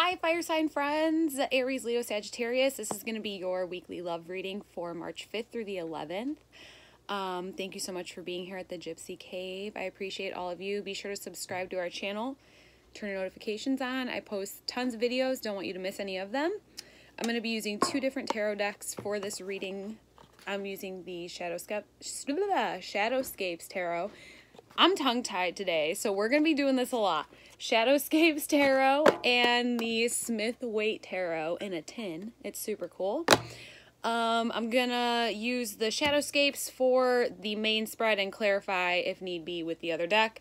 Hi, fire sign friends, Aries, Leo, Sagittarius. This is going to be your weekly love reading for March 5th through the 11th. Thank you so much for being here at the Gypsy Cave. I appreciate all of you. Be sure to subscribe to our channel. Turn your notifications on. I post tons of videos. Don't want you to miss any of them. I'm going to be using two different tarot decks for this reading. I'm using the Shadowscapes Tarot. I'm tongue-tied today, so we're going to be doing this a lot. Shadowscapes Tarot and the Smith-Waite Tarot in a tin. It's super cool. I'm going to use the Shadowscapes for the main spread and clarify if need be with the other deck.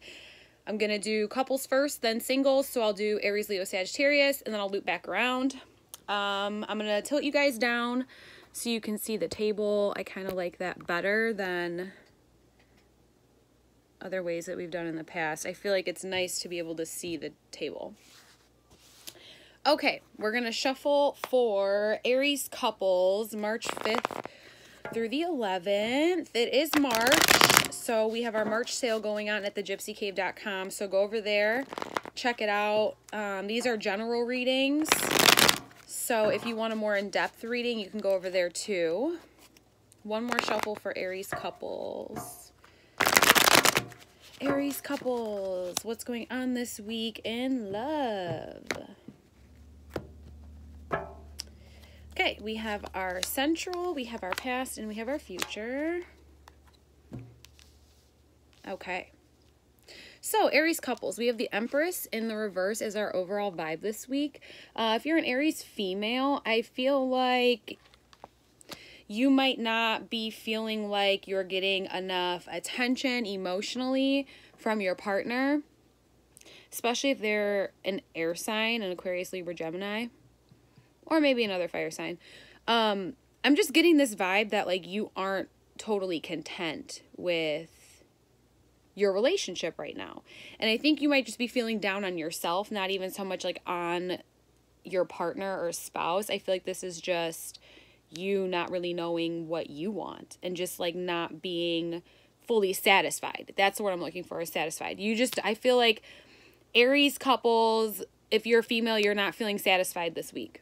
I'm going to do couples first, then singles. So I'll do Aries, Leo, Sagittarius, and then I'll loop back around. I'm going to tilt you guys down so you can see the table. I kind of like that better than other ways that we've done in the past. I feel like it's nice to be able to see the table. Okay, we're going to shuffle for Aries couples, March 5th through the 11th. It is March, so we have our March sale going on at thegypsycave.com, so go over there, check it out. These are general readings, so if you want a more in-depth reading, you can go over there too. One more shuffle for Aries couples. Aries couples, what's going on this week in love? Okay, we have our central, we have our past, and we have our future. Okay. So, Aries couples, we have the Empress in the reverse as our overall vibe this week. If you're an Aries female, I feel like you might not be feeling like you're getting enough attention emotionally from your partner, especially if they're an air sign, an Aquarius, Libra, Gemini, or maybe another fire sign. I'm just getting this vibe that like you aren't totally content with your relationship right now. And I think you might just be feeling down on yourself, not even so much like on your partner or spouse. I feel like this is just you not really knowing what you want and just like not being fully satisfied. That's what I'm looking for, is satisfied. I feel like Aries couples, if you're female, you're not feeling satisfied this week.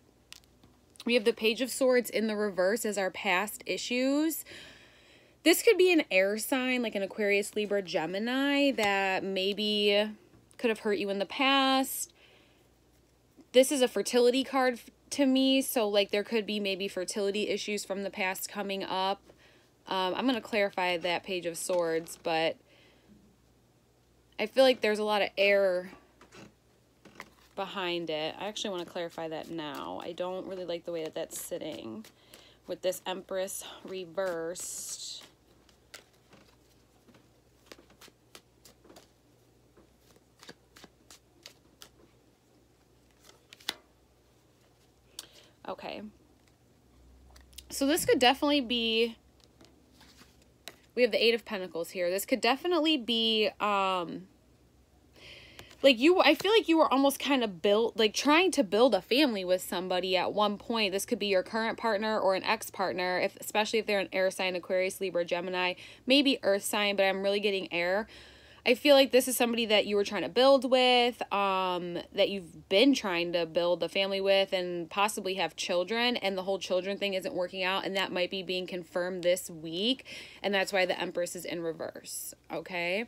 We have the Page of Swords in the reverse as our past issues. This could be an air sign, like an Aquarius, Libra, Gemini, that maybe could have hurt you in the past. This is a fertility card to me, so like there could be maybe fertility issues from the past coming up. I'm going to clarify that Page of Swords, but I feel like there's a lot of air behind it. I actually want to clarify that now. I don't really like the way that that's sitting with this Empress reversed. Okay. So this could definitely be, we have the Eight of Pentacles here. This could definitely be, like I feel like you were almost kind of trying to build a family with somebody at one point. This could be your current partner or an ex-partner, especially if they're an air sign, Aquarius, Libra, Gemini, maybe earth sign, but I'm really getting air. I feel like this is somebody that you were trying to build with, that you've been trying to build a family with and possibly have children, and the whole children thing isn't working out, and that might be being confirmed this week, and that's why the Empress is in reverse, okay?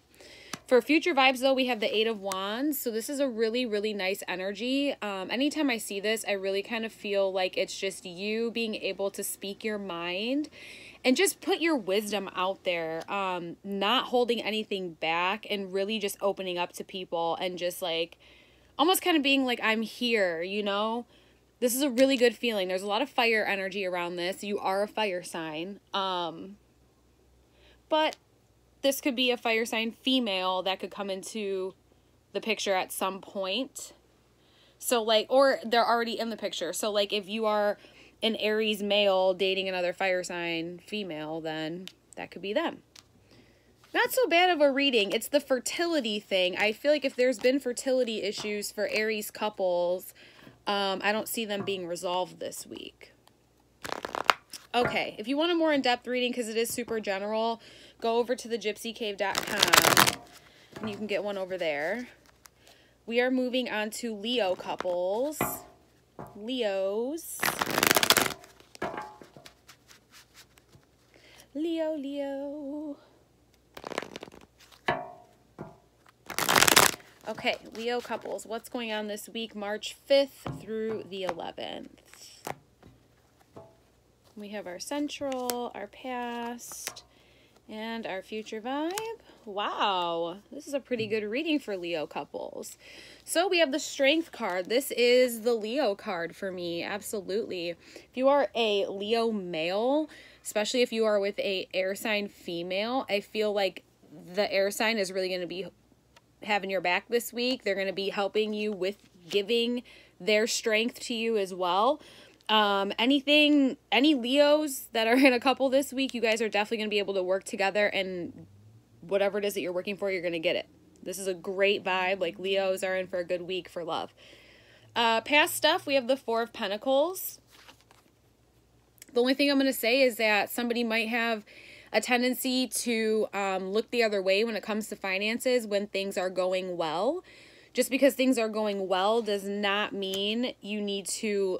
For future vibes, though, we have the Eight of Wands, so this is a really, really nice energy. Anytime I see this, I really kind of feel like it's just you being able to speak your mind and just put your wisdom out there, not holding anything back and really just opening up to people and just like almost kind of being like, I'm here, you know? This is a really good feeling. There's a lot of fire energy around this. You are a fire sign. But this could be a fire sign female that could come into the picture at some point. So like, or they're already in the picture. So like if you are an Aries male dating another fire sign female, then that could be them. Not so bad of a reading. It's the fertility thing. I feel like if there's been fertility issues for Aries couples, I don't see them being resolved this week. Okay, if you want a more in-depth reading, because it is super general, go over to thegypsycave.com and you can get one over there. We are moving on to Leo couples. Leos. Leo. Okay, Leo couples, what's going on this week, March 5th through the 11th? We have our central, our past, and our future vibe. Wow, this is a pretty good reading for Leo couples. So we have the Strength card. This is the Leo card for me, absolutely. If you are a Leo male, especially if you are with a air sign female, I feel like the air sign is really going to be having your back this week. They're going to be helping you with giving their strength to you as well. Any Leos that are in a couple this week, you guys are definitely going to be able to work together, and whatever it is that you're working for, you're going to get it. This is a great vibe. Like, Leos are in for a good week for love. Past stuff, we have the Four of Pentacles. The only thing I'm going to say is that somebody might have a tendency to look the other way when it comes to finances when things are going well. Just because things are going well does not mean you need to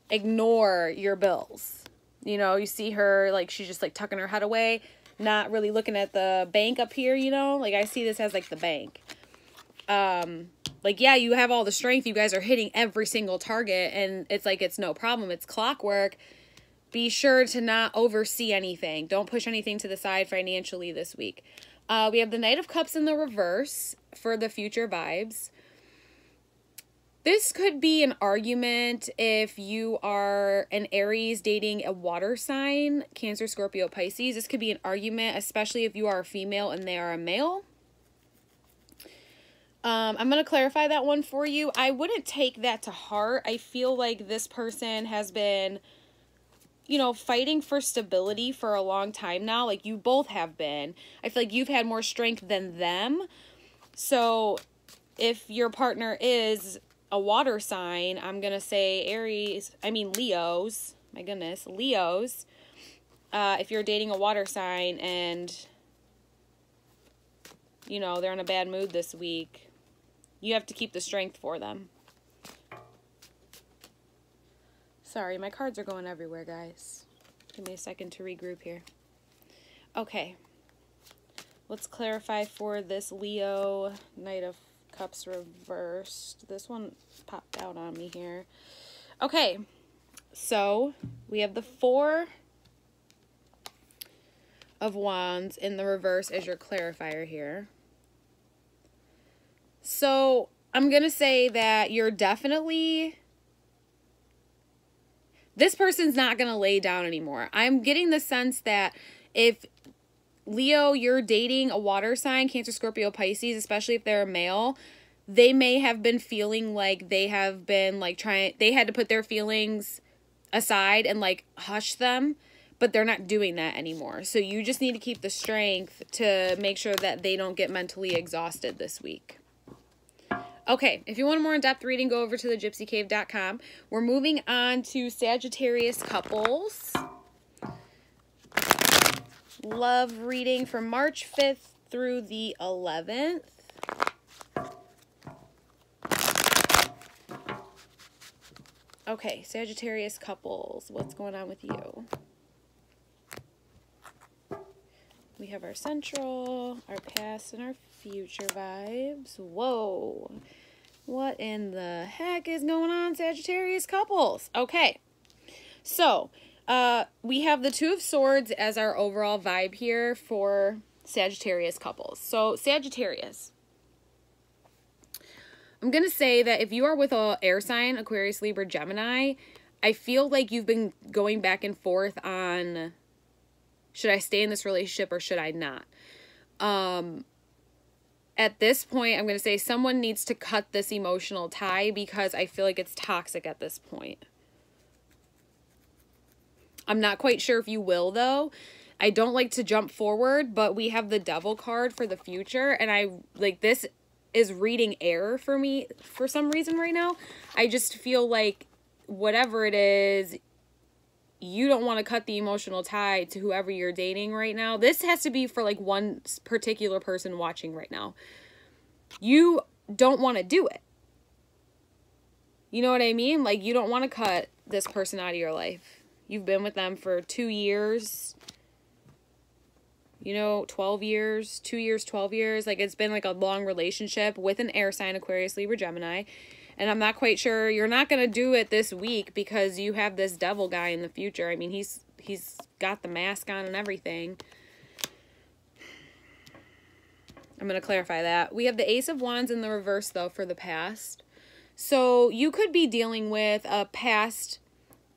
ignore your bills. You know, you see her, like, she's just, like, tucking her head away, not really looking at the bank up here, you know? Like, I see this as, like, the bank. Like, yeah, you have all the strength. You guys are hitting every single target, and it's like it's no problem. It's clockwork. Be sure to not oversee anything. Don't push anything to the side financially this week. We have the Knight of Cups in the reverse for the future vibes. This could be an argument if you are an Aries dating a water sign, Cancer, Scorpio, Pisces. This could be an argument, especially if you are a female and they are a male. I'm going to clarify that one for you. I wouldn't take that to heart. I feel like this person has been, you know, fighting for stability for a long time now. Like, you both have been. I feel like you've had more strength than them. So if your partner is a water sign, I'm going to say Leos. My goodness, Leos. If you're dating a water sign and, you know, they're in a bad mood this week, you have to keep the strength for them. Sorry, my cards are going everywhere, guys. Give me a second to regroup here. Okay. Let's clarify for this Leo Knight of Cups reversed. This one popped out on me here. Okay. So, we have the Four of Wands in the reverse as your clarifier here. So, I'm going to say that you're definitely... This person's not going to lay down anymore. I'm getting the sense that if Leo, you're dating a water sign, Cancer, Scorpio, Pisces, especially if they're a male, they may have been feeling like they have been like they had to put their feelings aside and like hush them, but they're not doing that anymore. So you just need to keep the strength to make sure that they don't get mentally exhausted this week. Okay, if you want a more in-depth reading, go over to the GypsyCave.com. We're moving on to Sagittarius couples. Love reading from March 5th through the 11th. Okay, Sagittarius couples, what's going on with you? We have our central, our past, and our future vibes. Whoa. What in the heck is going on, Sagittarius couples? Okay. So, we have the Two of Swords as our overall vibe here for Sagittarius couples. So, Sagittarius. I'm going to say that if you are with an air sign, Aquarius, Libra, Gemini, I feel like you've been going back and forth on, should I stay in this relationship or should I not? At this point, I'm going to say someone needs to cut this emotional tie because I feel like it's toxic at this point. I'm not quite sure if you will, though. I don't like to jump forward, but we have the Devil card for the future, and I like this is reading air for me for some reason right now. I just feel like whatever it is, you don't want to cut the emotional tie to whoever you're dating right now. This has to be for like one particular person watching right now. You don't want to do it. You know what I mean? Like, you don't want to cut this person out of your life. You've been with them for 2 years. You know, 12 years, 2 years, 12 years. Like, it's been like a long relationship with an air sign, Aquarius, Libra, Gemini. And I'm not quite sure. You're not going to do it this week because you have this devil guy in the future. I mean, he's got the mask on and everything. I'm going to clarify that. We have the Ace of Wands in the reverse, though, for the past. So you could be dealing with a past,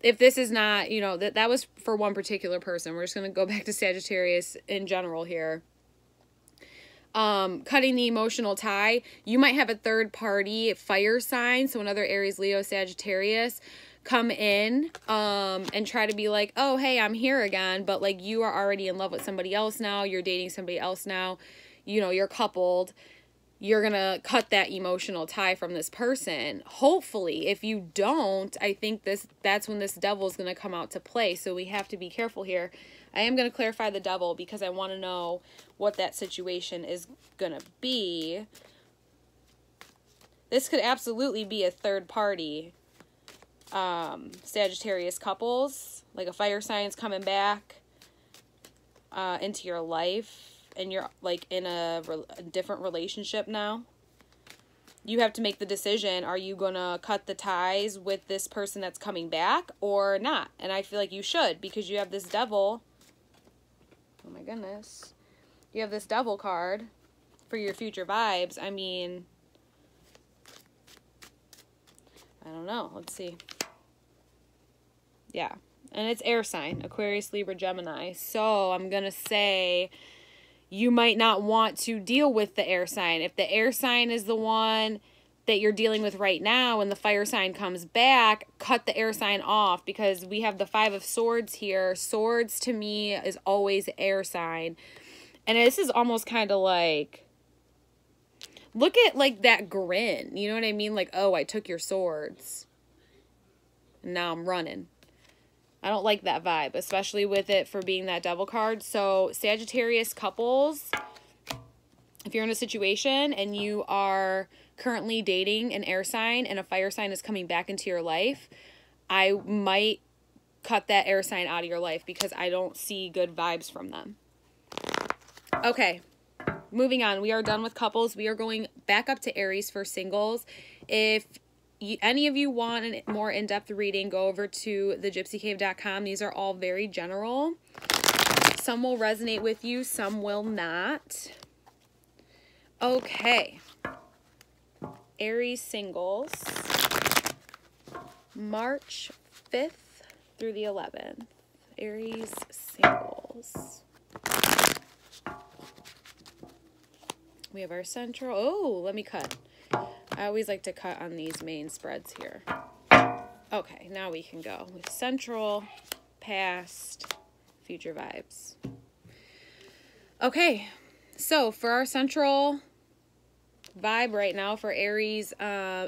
if this is not, you know, that was for one particular person. We're just going to go back to Sagittarius in general here. Cutting the emotional tie. You might have a third party fire sign, so another Aries, Leo, Sagittarius, come in and try to be like, oh, hey, I'm here again. But like, you are already in love with somebody else now. You're dating somebody else now. You know, you're coupled. You're going to cut that emotional tie from this person. Hopefully, if you don't, I think that's when this devil is going to come out to play. So we have to be careful here. I am going to clarify the devil because I want to know what that situation is going to be. This could absolutely be a third party Sagittarius couples, like a fire sign's coming back into your life. And you're like in a different relationship now. You have to make the decision. Are you going to cut the ties with this person that's coming back or not? And I feel like you should, because you have this devil. Oh my goodness. You have this devil card for your future vibes. I mean, I don't know. Let's see. Yeah. And it's air sign. Aquarius, Libra, Gemini. So I'm going to say you might not want to deal with the air sign. If the air sign is the one that you're dealing with right now and the fire sign comes back, cut the air sign off, because we have the 5 of Swords here. Swords to me is always air sign. And this is almost kind of like, look at like that grin. You know what I mean? Like, oh, I took your swords and now I'm running. I don't like that vibe, especially with it for being that devil card. So Sagittarius couples, if you're in a situation and you are currently dating an air sign and a fire sign is coming back into your life, I might cut that air sign out of your life because I don't see good vibes from them. Okay, moving on. We are done with couples. We are going back up to Aries for singles. If any of you want a more in-depth reading, go over to thegypsycave.com. These are all very general. Some will resonate with you, some will not. Okay. Aries singles, March 5th through the 11th. Aries singles. We have our central. Oh, let me cut. I always like to cut on these main spreads here. Okay, now we can go with central, past, future vibes. Okay, so for our central vibe right now for Aries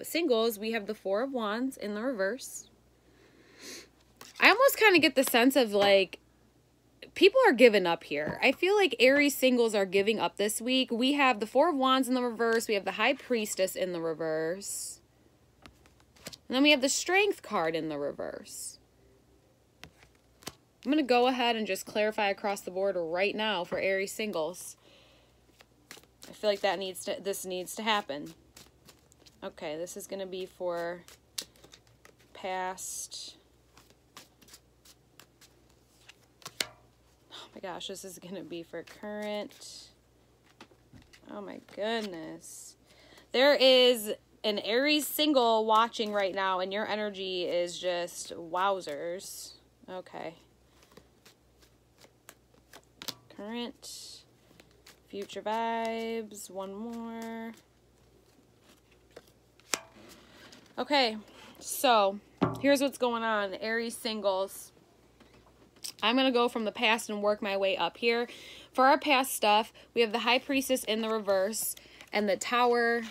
singles, we have the 4 of Wands in the reverse. I almost kind of get the sense of like, people are giving up here. I feel like Aries singles are giving up this week. We have the 4 of Wands in the reverse. We have the High Priestess in the reverse. And then we have the Strength card in the reverse. I'm going to go ahead and just clarify across the board right now for Aries singles. I feel like this needs to happen. Okay, this is going to be for past. Oh my gosh, this is going to be for current. Oh my goodness. There is an Aries single watching right now, and your energy is just wowzers. Okay. Current, future vibes, one more. Okay, so here's what's going on, Aries singles. I'm going to go from the past and work my way up here. For our past stuff, we have the High Priestess in the reverse and the Tower.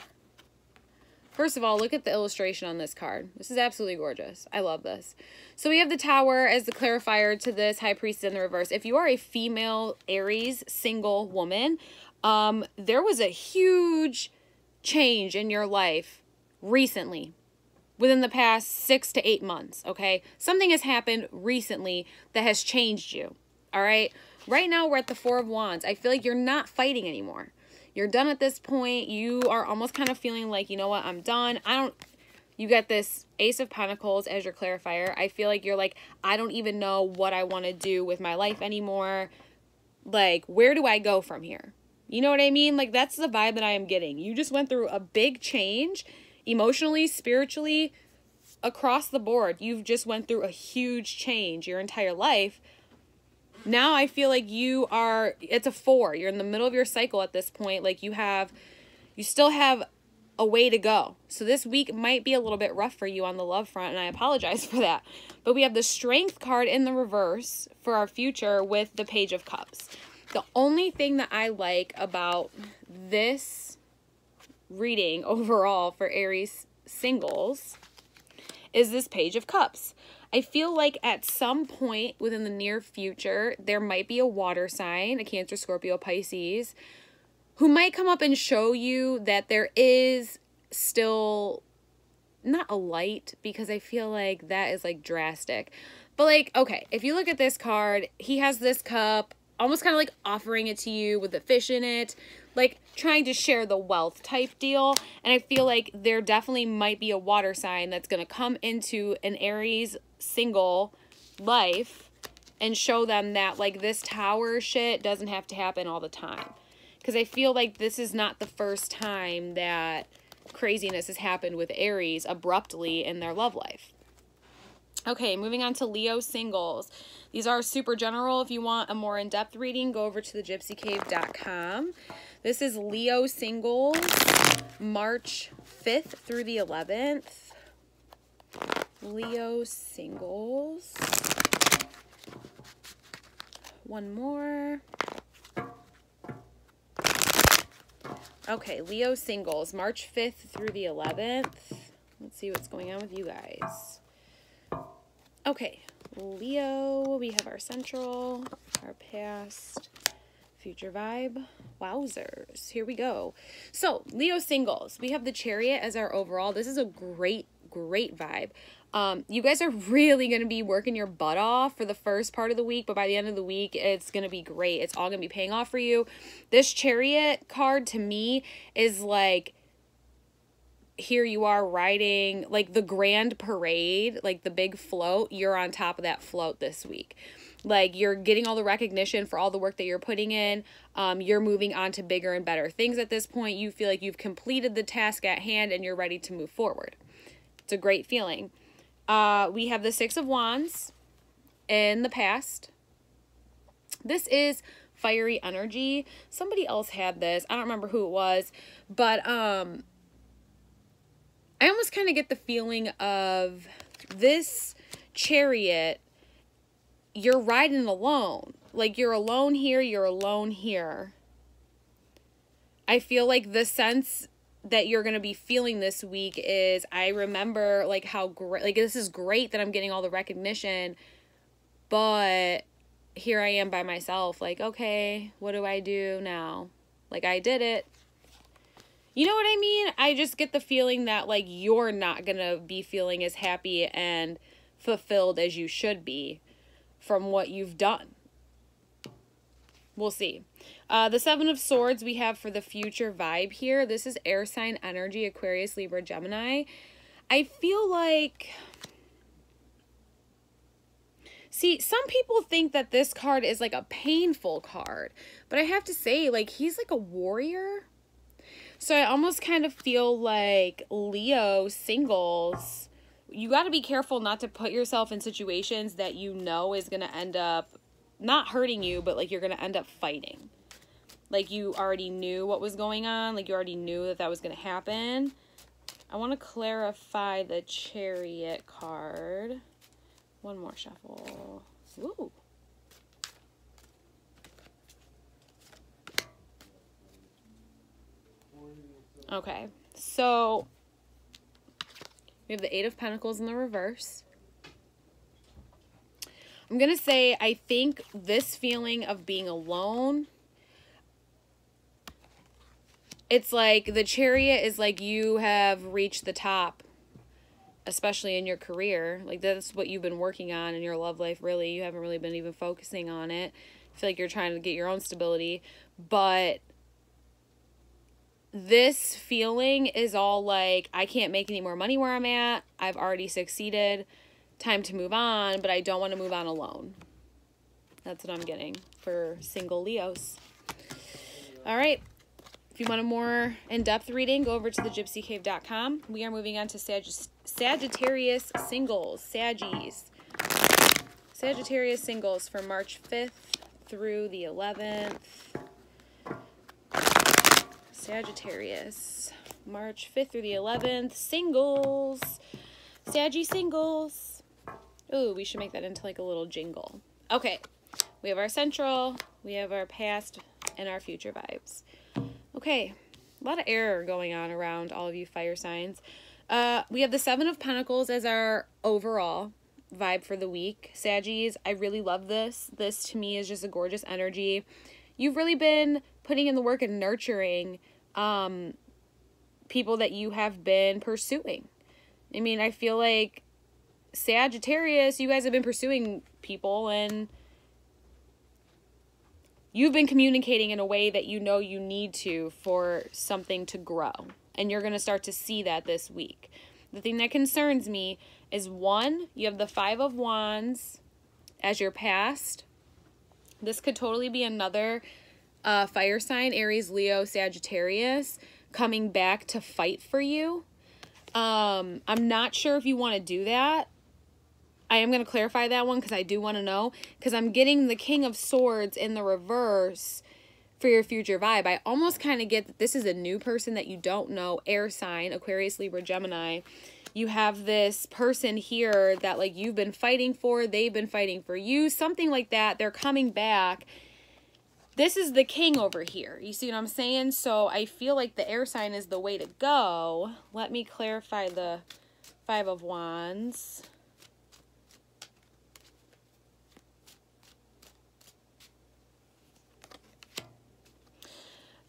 First of all, look at the illustration on this card. This is absolutely gorgeous. I love this. So we have the Tower as the clarifier to this High Priestess in the reverse. If you are a female Aries single woman, there was a huge change in your life recently. within the past 6 to 8 months, okay? Something has happened recently that has changed you, all right? Right now, we're at the Four of Wands. I feel like you're not fighting anymore. You're done at this point. You are almost kind of feeling like, you know what, I'm done. You get this Ace of Pentacles as your clarifier. I feel like you're like, I don't even know what I want to do with my life anymore. Like, where do I go from here? You know what I mean? Like, that's the vibe that I am getting. You just went through a big change, emotionally, spiritually, across the board. You've just went through a huge change your entire life. Now I feel like it's a 4. You're in the middle of your cycle at this point. Like, you still have a way to go. So this week might be a little bit rough for you on the love front, and I apologize for that. But we have the Strength card in the reverse for our future with the Page of Cups. The only thing that I like about this reading overall for Aries singles is this Page of Cups. I feel like at some point within the near future, there might be a water sign, a Cancer, Scorpio, Pisces, who might come up and show you that there is still not a light, because I feel like that is like drastic. But like, okay, if you look at this card, he has this cup, almost kind of like offering it to you with the fish in it, like trying to share the wealth type deal. And I feel like there definitely might be a water sign that's going to come into an Aries single life and show them that like this tower shit doesn't have to happen all the time. Because I feel like this is not the first time that craziness has happened with Aries abruptly in their love life. Okay, moving on to Leo singles. These are super general. If you want a more in-depth reading, go over to the GypsyCave.com. This is Leo singles, March 5th through the 11th. Leo singles. One more. Okay, Leo singles, March 5th through the 11th. Let's see what's going on with you guys. Okay, Leo, we have our central, our past, future vibe. Wowzers, here we go. So, Leo singles, we have the Chariot as our overall. This is a great vibe. You guys are really going to be working your butt off for the first part of the week, but by the end of the week, it's going to be great. It's all going to be paying off for you. This Chariot card to me is like, here you are riding like the grand parade, like the big float. You're on top of that float this week. Like, you're getting all the recognition for all the work that you're putting in. You're moving on to bigger and better things at this point. You feel like you've completed the task at hand and you're ready to move forward. It's a great feeling. We have the Six of Wands in the past. This is fiery energy. Somebody else had this. I don't remember who it was, but I almost kind of get the feeling of this Chariot, you're riding alone. Like, you're alone here, you're alone here. I feel like the sense that you're going to be feeling this week is, I remember like how great, like this is great that I'm getting all the recognition, but here I am by myself. Like, okay, what do I do now? Like, I did it. You know what I mean? I just get the feeling that like you're not going to be feeling as happy and fulfilled as you should be from what you've done. We'll see. The Seven of Swords we have for the future vibe here. This is air sign energy, Aquarius, Libra, Gemini. I feel like... See, some people think that this card is like a painful card. But I have to say, like, he's like a warrior. So I almost kind of feel like Leo singles, you got to be careful not to put yourself in situations that you know is going to end up not hurting you, but like you're going to end up fighting. Like, you already knew what was going on. Like, you already knew that that was going to happen. I want to clarify the Chariot card. One more shuffle. Ooh. Okay, so we have the Eight of Pentacles in the reverse. I'm going to say, I think this feeling of being alone, it's like the Chariot is like you have reached the top especially in your career. Like, that's what you've been working on in your love life, really. You haven't really been even focusing on it. I feel like you're trying to get your own stability. But this feeling is all like, I can't make any more money where I'm at. I've already succeeded. Time to move on, but I don't want to move on alone. That's what I'm getting for single Leos. All right. If you want a more in-depth reading, go over to the GypsyCave.com. We are moving on to Sagittarius singles, Saggies. Sagittarius singles for March 5th through the 11th. Sagittarius, March 5th through the 11th. Singles. Saggy singles. Ooh, we should make that into like a little jingle. Okay. We have our central, we have our past, and our future vibes. Okay, a lot of error going on around all of you fire signs. We have the Seven of Pentacles as our overall vibe for the week. Saggies, I really love this. This to me is just a gorgeous energy. You've really been putting in the work and nurturing people that you have been pursuing. I mean, I feel like Sagittarius, you guys have been pursuing people and you've been communicating in a way that you know you need to for something to grow. And you're going to start to see that this week. The thing that concerns me is, one, you have the Five of Wands as your past. This could totally be another fire sign, Aries, Leo, Sagittarius, coming back to fight for you. I'm not sure if you want to do that. I am going to clarify that one because I do want to know. Because I'm getting the King of Swords in the reverse for your future vibe. I almost kind of get that this is a new person that you don't know. Air sign, Aquarius, Libra, Gemini. You have this person here that like you've been fighting for. They've been fighting for you. Something like that. They're coming back. This is the king over here. You see what I'm saying? So I feel like the air sign is the way to go. Let me clarify the Five of Wands.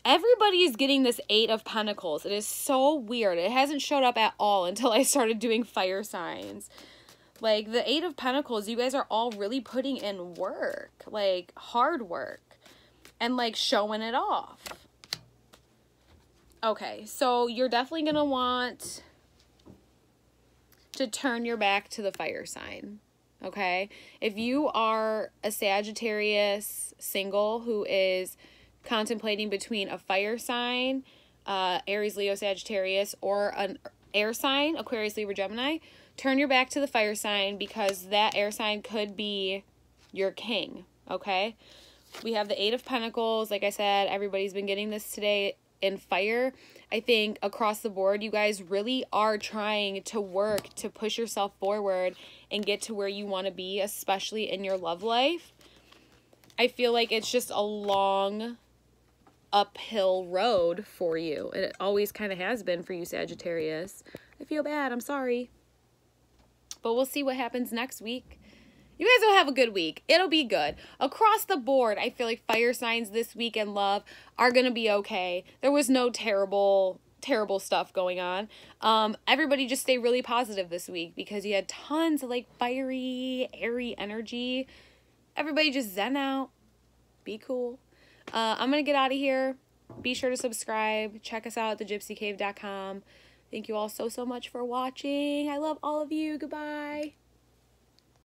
Everybody is getting this Eight of Pentacles. It is so weird. It hasn't showed up at all until I started doing fire signs. Like, the Eight of Pentacles, you guys are all really putting in work. Like, hard work. And, like, showing it off. Okay, so you're definitely going to want to turn your back to the fire sign. Okay? If you are a Sagittarius single who is contemplating between a fire sign, Aries, Leo, Sagittarius, or an air sign, Aquarius, Libra, Gemini, turn your back to the fire sign because that air sign could be your king, okay? We have the Eight of Pentacles. Like I said, everybody's been getting this today in fire. I think across the board, you guys really are trying to work to push yourself forward and get to where you want to be, especially in your love life. I feel like it's just a long uphill road for you. It always kind of has been for you, Sagittarius. I feel bad. I'm sorry. But we'll see what happens next week. You guys will have a good week. It'll be good. Across the board, I feel like fire signs this week in love are going to be okay. There was no terrible stuff going on. Everybody just stay really positive this week because you had tons of like fiery, airy energy. Everybody just zen out. Be cool. I'm going to get out of here. Be sure to subscribe. Check us out at thegypsycave.com. Thank you all so much for watching. I love all of you. Goodbye.